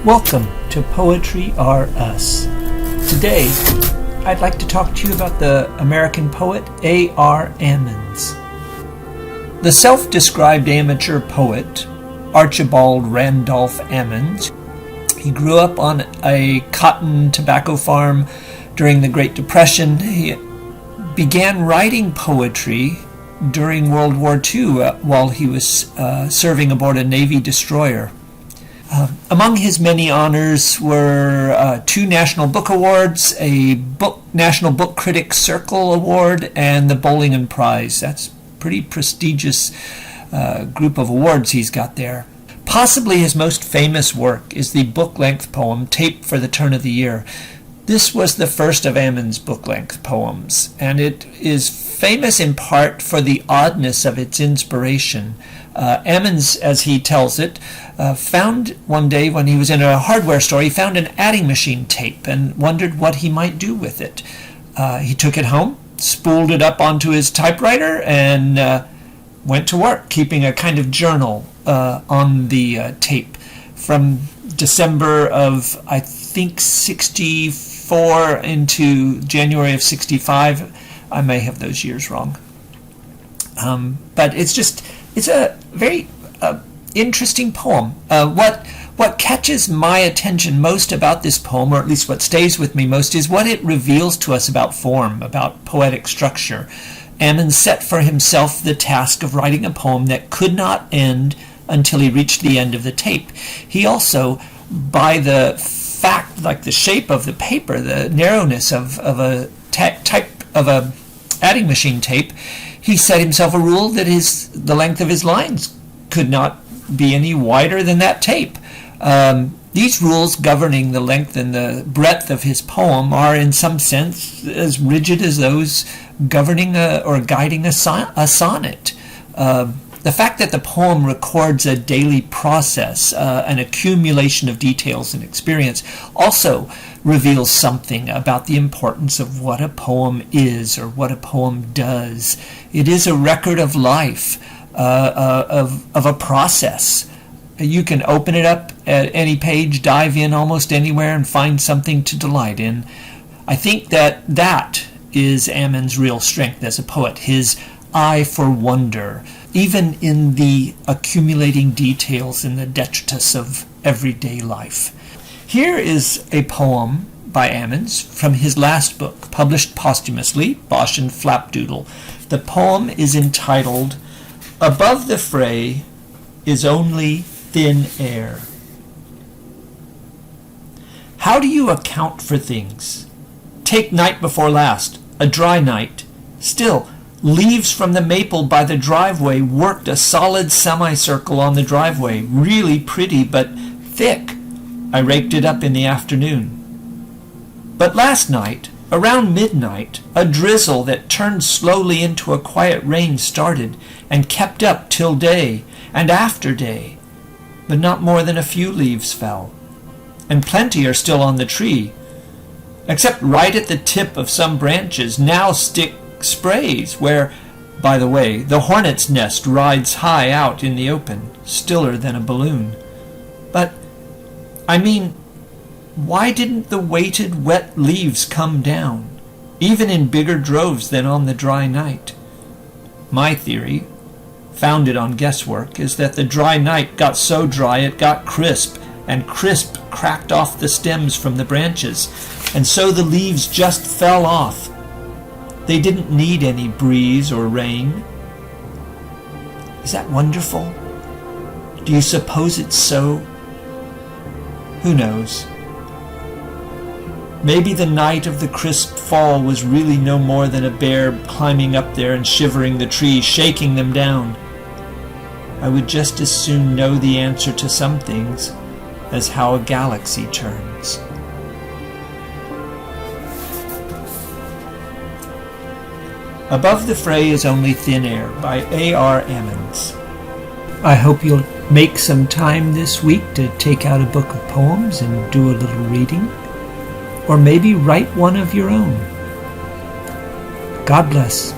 Welcome to Poetry R Us. Today, I'd like to talk to you about the American poet A.R.Ammons. The self-described amateur poet, Archibald Randolph Ammons, he grew up on a cotton tobacco farm during the Great Depression. He began writing poetry during World War II while he was serving aboard a Navy destroyer. Among his many honors were 2 National Book Awards, a National Book Critics Circle Award, and the Bowling Prize. That's a pretty prestigious group of awards he's got there. Possibly his most famous work is the book-length poem Tape for the Turn of the Year. This was the first of Ammons' book-length poems, and it is famous in part for the oddness of its inspiration. Ammons, as he tells it, found one day when he was in a hardware store, he found an adding machine tape and wondered what he might do with it. He took it home, spooled it up onto his typewriter, and went to work, keeping a kind of journal on the tape. From December of, I think, 64 into January of 65. I may have those years wrong. But it's a very interesting poem. What catches my attention most about this poem, or at least what stays with me most, is what it reveals to us about form, about poetic structure. Ammons set for himself the task of writing a poem that could not end until he reached the end of the tape. He also, by the fact, like the shape of the paper, the narrowness of a type of a adding machine tape, he set himself a rule that the length of his lines could not be any wider than that tape. These rules governing the length and the breadth of his poem are in some sense as rigid as those governing or guiding a sonnet. The fact that the poem records a daily process, an accumulation of details and experience, also reveals something about the importance of what a poem is or what a poem does. It is a record of life, of a process. You can open it up at any page, dive in almost anywhere, and find something to delight in. I think that is Ammons' real strength as a poet, his eye for wonder, even in the accumulating details and the detritus of everyday life. Here is a poem by Ammons from his last book, published posthumously, Bosh and Flapdoodle. The poem is entitled, "Above the Fray is Only Thin Air." How do you account for things? Take night before last, a dry night. Still, leaves from the maple by the driveway worked a solid semicircle on the driveway, really pretty but thick. I raked it up in the afternoon. But last night, around midnight, a drizzle that turned slowly into a quiet rain started and kept up till day and after day. But not more than a few leaves fell, and plenty are still on the tree, except right at the tip of some branches now stick sprays where, by the way, the hornet's nest rides high out in the open, stiller than a balloon. But, I mean, why didn't the weighted wet leaves come down, even in bigger droves than on the dry night? My theory, founded on guesswork, is that the dry night got so dry it got crisp, and crisp cracked off the stems from the branches, and so the leaves just fell off. They didn't need any breeze or rain. Is that wonderful? Do you suppose it's so? Who knows? Maybe the night of the crisp fall was really no more than a bear climbing up there and shivering the trees, shaking them down. I would just as soon know the answer to some things as how a galaxy turns. Above the Fray is Only Thin Air by A.R.Ammons. I hope you'll make some time this week to take out a book of poems and do a little reading, or maybe write one of your own. God bless.